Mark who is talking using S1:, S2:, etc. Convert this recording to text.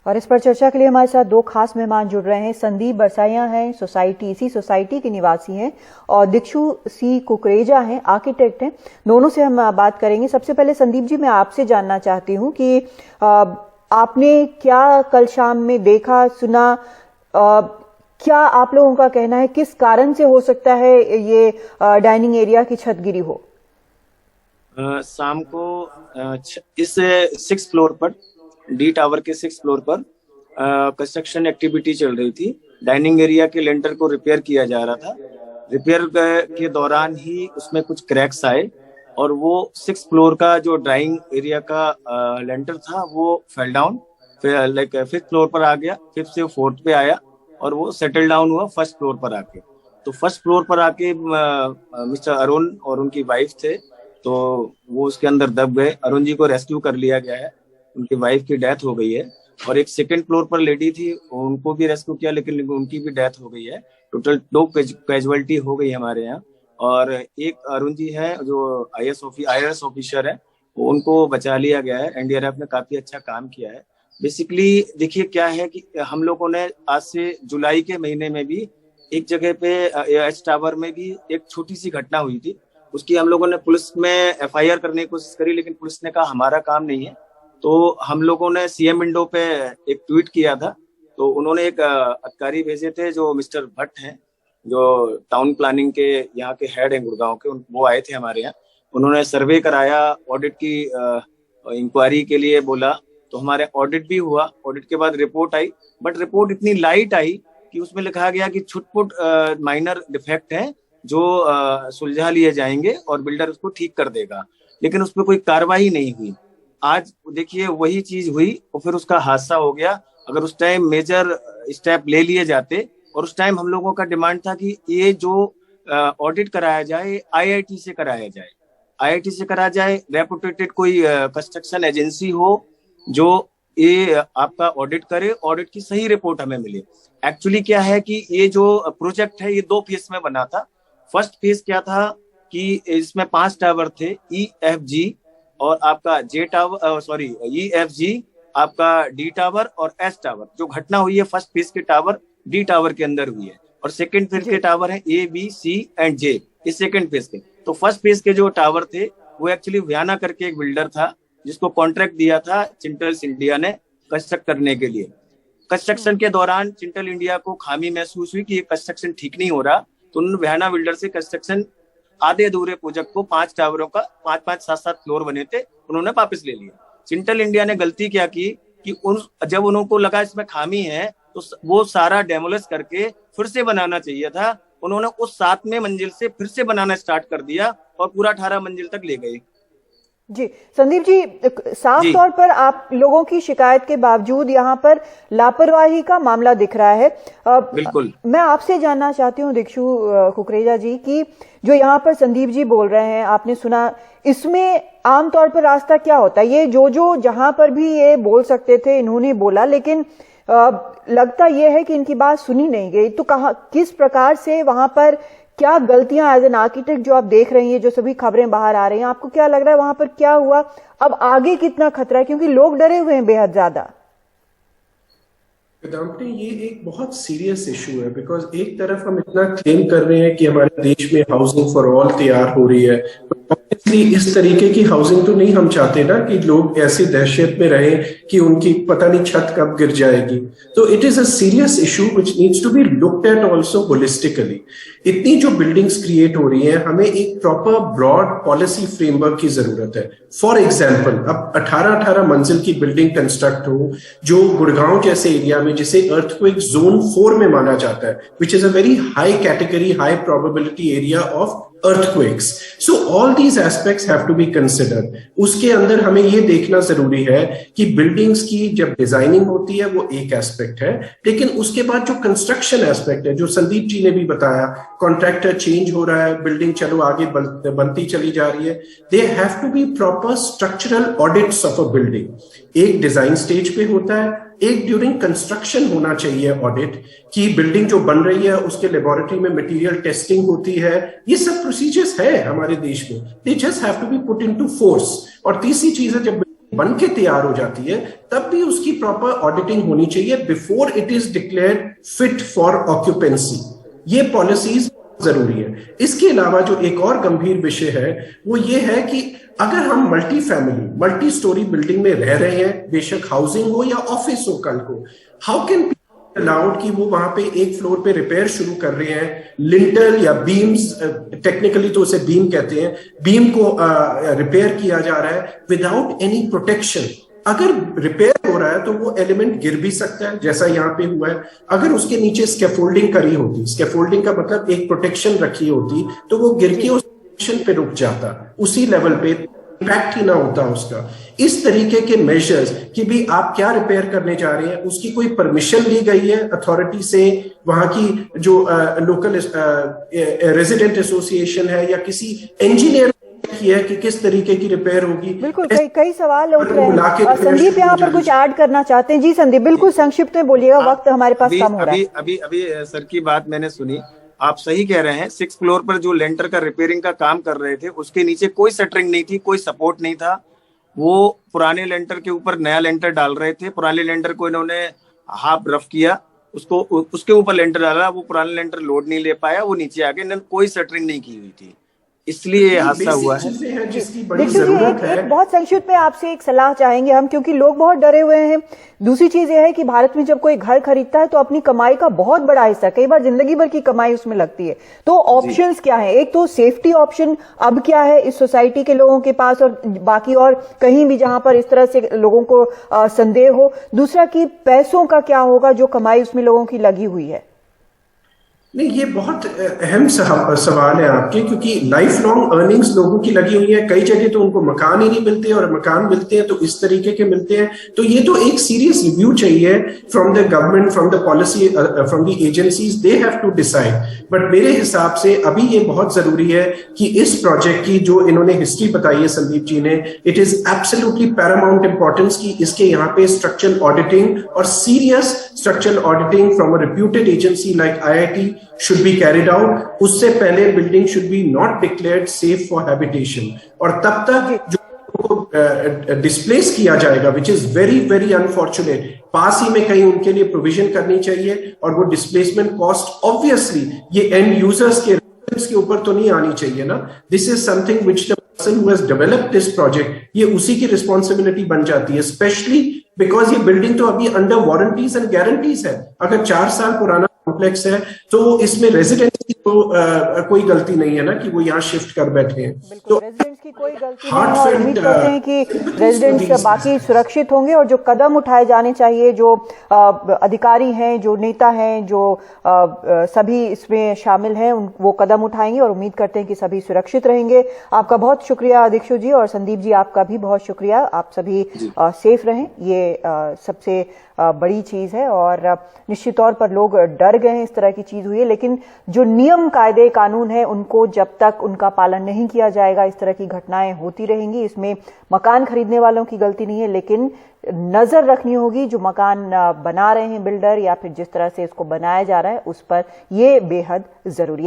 S1: और इस पर चर्चा के लिए हमारे साथ दो खास मेहमान जुड़ रहे हैं। संदीप बरसाइया हैं, इसी सोसाइटी के निवासी हैं, और दिक्षु सी कुकरेजा हैं, आर्किटेक्ट हैं। दोनों से हम बात करेंगे। सबसे पहले संदीप जी, मैं आपसे जानना चाहती हूं कि आपने क्या कल शाम में देखा, सुना, क्या आप लोगों का कहना है किस कारण से हो सकता है ये डाइनिंग एरिया की छत गिरी हो?
S2: शाम को इस 6th फ्लोर पर, डी टावर के 6th फ्लोर पर कंस्ट्रक्शन एक्टिविटी चल रही थी। डाइनिंग एरिया के लेंटर को रिपेयर किया जा रहा था। रिपेयर के दौरान ही उसमें कुछ क्रैक्स आए और वो 6th फ्लोर का जो ड्राइंग एरिया का लेंटर था वो fell down, like 5th floor पर आ गया, 5th से 4th पे आया और वो सेटल डाउन हुआ 1st फ्लोर पर आके। तो 1st फ्लोर पर आके मिस्टर अरुण और उनकी वाइफ थे, तो वो उसके अंदर दब गए। अरुण जी को रेस्क्यू कर लिया गया है, उनकी वाइफ की डेथ हो गई है। और एक 2nd फ्लोर पर लेडी थी, उनको भी रेस्क्यू किया, लेकिन उनकी भी डेथ हो गई है। टोटल 2 कैजुअलिटी हो गई हमारे यहाँ। और एक अरुण जी है जो IAS ऑफिसर है, उनको बचा लिया गया है। NDRF ने काफी अच्छा काम किया है। बेसिकली देखिए क्या है कि हम लोगों ने आज से जुलाई के महीने में भी एक जगह पे एच टावर में भी एक छोटी सी घटना हुई थी। उसकी हम लोगों ने पुलिस में FIR करने की कोशिश करी, लेकिन पुलिस ने कहा हमारा काम नहीं है। तो हम लोगों ने CM विंडो पे एक ट्वीट किया था, तो उन्होंने एक अधिकारी भेजे थे जो मिस्टर भट्ट हैं, जो टाउन प्लानिंग के यहाँ के हेड हैं गुड़गांव के। वो आए थे हमारे यहाँ, उन्होंने सर्वे कराया, ऑडिट की इंक्वायरी के लिए बोला। तो हमारे ऑडिट भी हुआ। ऑडिट के बाद रिपोर्ट आई, बट रिपोर्ट इतनी लाइट आई कि उसमें लिखा गया कि छुटपुट माइनर डिफेक्ट है जो सुलझा लिए जाएंगे और बिल्डर उसको ठीक कर देगा, लेकिन उस पर कोई कार्रवाई नहीं हुई। आज देखिए वही चीज हुई और फिर उसका हादसा हो गया। अगर उस टाइम मेजर स्टेप ले लिए जाते, और उस टाइम हम लोगों का डिमांड था कि ये जो ऑडिट कराया जाए IIT से कराया जाए, IIT से कराया जाए, रेपुटेटेड कोई कंस्ट्रक्शन एजेंसी हो जो ये आपका ऑडिट करे, ऑडिट की सही रिपोर्ट हमें मिले। एक्चुअली क्या है कि ये जो प्रोजेक्ट है ये 2 फेज में बना था। फर्स्ट फेज क्या था कि इसमें 5 टावर थे, EFG और आपका EFG, आपका D टावर और S टावर। जो घटना हुई है फर्स्ट फेज के टावर D टावर के अंदर हुई है, और सेकंड फेज के टावर है A, B, C and J, इस सेकंड फेज के। तो फर्स्ट फेज के जो टावर थे वो एक्चुअली व्याना करके एक बिल्डर था, जिसको कॉन्ट्रैक्ट दिया था चिंटल्स इंडिया ने कंस्ट्रक्ट करने के लिए। कंस्ट्रक्शन के दौरान चिंटल इंडिया को खामी महसूस हुई कि ये कंस्ट्रक्शन ठीक नहीं हो रहा, तो उन्होंने व्याना बिल्डर से कंस्ट्रक्शन आधे अधूरे प्रोजेक्ट को 5 टावरों का 5-5, 7-7 फ्लोर बने थे, उन्होंने वापस ले लिया। चिंटल इंडिया ने गलती क्या की कि जब उनको लगा इसमें खामी है तो वो सारा डेमोलिश करके फिर से बनाना चाहिए था। उन्होंने उस 7वें मंजिल से फिर से बनाना स्टार्ट कर दिया और पूरा 18 मंजिल तक ले गए।
S1: जी संदीप जी, साफ तौर पर आप लोगों की शिकायत के बावजूद यहाँ पर लापरवाही का मामला दिख रहा है।
S2: बिल्कुल।
S1: मैं आपसे जानना चाहती हूँ दिक्षु कुकरेजा जी की जो यहाँ पर संदीप जी बोल रहे हैं, आपने सुना, इसमें आमतौर पर रास्ता क्या होता है? ये जो जहां पर भी ये बोल सकते थे इन्होंने बोला, लेकिन लगता यह है कि इनकी बात सुनी नहीं गई। तो किस प्रकार से वहां पर क्या गलतियां एज एन आर्किटेक्ट जो आप देख रही हैं, जो सभी खबरें बाहर आ रही हैं, आपको क्या लग रहा है वहां पर क्या हुआ? अब आगे कितना खतरा है, क्योंकि लोग डरे हुए हैं बेहद ज्यादा।
S3: ये एक बहुत सीरियस इशू है, बिकॉज एक तरफ हम इतना क्लेम कर रहे हैं कि हमारे देश में हाउसिंग फॉर ऑल तैयार हो रही है, ऑब्वियसली इस तरीके की हाउसिंग तो नहीं हम चाहते ना कि लोग ऐसी दहशत में रहें कि उनकी पता नहीं छत कब गिर जाएगी। तो it is a serious issue which needs to be looked at also holistically. इतनी जो बिल्डिंग्स क्रिएट हो रही हैं, हमें एक प्रॉपर ब्रॉड पॉलिसी फ्रेमवर्क की जरूरत है। फॉर एग्जाम्पल, अब 18-18 मंजिल की बिल्डिंग कंस्ट्रक्ट हो जो गुड़गांव जैसे एरिया में, जिसे अर्थक्वेक जोन 4 में माना जाता है, which is a very high category, high probability area of earthquakes. So all these aspects have to be considered. उसके अंदर हमें ये देखना जरूरी है कि बिल्डिंग्स की जब डिजाइनिंग होती है वो एक एस्पेक्ट है, लेकिन उसके बाद जो कंस्ट्रक्शन एस्पेक्ट है, जो संदीप जी ने भी बताया, कॉन्ट्रैक्टर चेंज हो रहा है, बिल्डिंग चलो आगे बनती चली जा रही है, they have to be proper structural audits of a building. एक डिजाइन स्टेज पे होता है, एक ड्यूरिंग कंस्ट्रक्शन होना चाहिए ऑडिट, कि बिल्डिंग जो बन रही है उसके लेबोरेटरी में मटेरियल टेस्टिंग होती है। ये सब प्रोसीजर्स है हमारे देश में, they just have to be put into force. और तीसरी चीज है, जब बन के तैयार हो जाती है तब भी उसकी प्रॉपर ऑडिटिंग होनी चाहिए before it is declared fit for occupancy. ये पॉलिसीज जरूरी है। इसके अलावा जो एक और गंभीर विषय है वो ये है कि अगर हम multi family multi storey building में रह रहे हैं, बेशक हाउसिंग हो या ऑफिस हो कल को, हाउ कैन अलाउड कि वो वहां पे एक फ्लोर पे रिपेयर शुरू कर रहे हैं, लिंटल या बीम्स, टेक्निकली तो उसे बीम कहते हैं, बीम को रिपेयर किया जा रहा है विदाउट एनी प्रोटेक्शन। अगर रिपेयर हो रहा है तो वो एलिमेंट गिर भी सकता है जैसा यहाँ पे हुआ है। अगर उसके नीचे स्कैफोल्डिंग करी होती, स्कैफोल्डिंग का मतलब एक प्रोटेक्शन रखी होती, तो वो गिर के उस प्रोटेक्शन पे रुक जाता, उसी लेवल पे इम्पैक्ट ही ना होता उसका। इस तरीके के मेजर्स कि भी आप क्या रिपेयर करने जा रहे हैं, उसकी कोई परमिशन ली गई है अथॉरिटी से, वहां की जो लोकल रेजिडेंट एसोसिएशन है या किसी इंजीनियर की है कि किस तरीके की रिपेयर होगी।
S1: बिल्कुल, कई सवाल उठ रहे हैं। संदीप यहाँ पर कुछ ऐड करना चाहते हैं। जी संदीप, बिल्कुल संक्षिप्त में बोलिएगा, वक्त हमारे पास कम हो रहा है।
S2: अभी सर की बात मैंने सुनी, आप सही कह रहे हैं। 6th फ्लोर पर जो लेंटर का रिपेयरिंग का काम कर रहे थे उसके नीचे कोई शटरिंग नहीं थी, कोई सपोर्ट नहीं था। वो पुराने लेंटर के ऊपर नया लेंटर डाल रहे थे। पुराने लेंटर को इन्होंने हाफ रफ किया, उसको उसके ऊपर लेंटर डाला, वो पुराना लेंटर लोड नहीं ले पाया, वो नीचे आ गया। इन्होंने कोई शटरिंग नहीं की हुई थी, इसलिए ये हादसा हुआ है।
S1: दीक्षित जी, एक बहुत संक्षिप्त में आपसे एक सलाह चाहेंगे हम, क्योंकि लोग बहुत डरे हुए हैं। दूसरी चीज यह है कि भारत में जब कोई घर खरीदता है तो अपनी कमाई का बहुत बड़ा हिस्सा, कई बार जिंदगी भर की कमाई उसमें लगती है। तो ऑप्शंस क्या है? एक तो सेफ्टी ऑप्शन अब क्या है इस सोसाइटी के लोगों के पास, और बाकी और कहीं भी जहां पर इस तरह से लोगों को संदेह हो। दूसरा कि पैसों का क्या होगा जो कमाई उसमें लोगों की लगी हुई है।
S3: नहीं, ये बहुत अहम सवाल है आपके, क्योंकि लाइफ लॉन्ग अर्निंग्स लोगों की लगी हुई है। कई जगह तो उनको मकान ही नहीं मिलते, और मकान मिलते हैं तो इस तरीके के मिलते हैं। तो ये तो एक सीरियस रिव्यू चाहिए from the government, from the policy, from the agencies, they have to decide. But मेरे हिसाब से अभी ये बहुत जरूरी है कि इस प्रोजेक्ट की जो इन्होंने हिस्ट्री बताई है संदीप जी ने, it is absolutely Paramount importance की इसके यहाँ पे स्ट्रक्चरल ऑडिटिंग और serious structural auditing from a reputed agency like IIT should be carried out। उससे पहले building should be not declared safe for habitation, और तब तक जो डिस्प्लेस किया जाएगा, which is very very unfortunate, पास ही में कहीं उनके लिए प्रोविजन करनी चाहिए। और वो डिस्प्लेसमेंट कॉस्ट ऑब्वियसली ये एंड यूजर्स के ऊपर तो नहीं आनी चाहिए ना। This is something which the person who has developed this project, ये उसी की रिस्पॉन्सिबिलिटी बन जाती है, स्पेशली बिकॉज ये बिल्डिंग तो अभी अंडर वारंटीज एंड गारंटीज है। अगर 4 साल पुराना कॉम्प्लेक्स है तो इसमें रेजिडेंट्स की तो कोई गलती नहीं है ना कि वो यहाँ शिफ्ट कर बैठे हैं। तो
S1: रेजिडेंट्स की कोई गलती नहीं है, और उम्मीद करते हैं कि रेजिडेंट्स बाकी सुरक्षित होंगे, और जो कदम उठाए जाने चाहिए, जो अधिकारी हैं, जो नेता हैं, जो सभी इसमें शामिल हैं, वो कदम उठाएंगे, और उम्मीद करते हैं कि सभी सुरक्षित रहेंगे। आपका बहुत शुक्रिया दीक्षित जी, और संदीप जी आपका भी बहुत शुक्रिया। आप सभी सेफ रहें, ये सबसे बड़ी चीज है। और निश्चित तौर पर लोग डर गए हैं, इस तरह की चीज हुई है, लेकिन जो नियम कायदे कानून है उनको जब तक उनका पालन नहीं किया जाएगा इस तरह की घटनाएं होती रहेंगी। इसमें मकान खरीदने वालों की गलती नहीं है, लेकिन नजर रखनी होगी जो मकान बना रहे हैं बिल्डर, या फिर जिस तरह से इसको बनाया जा रहा है उस पर, ये बेहद जरूरी है।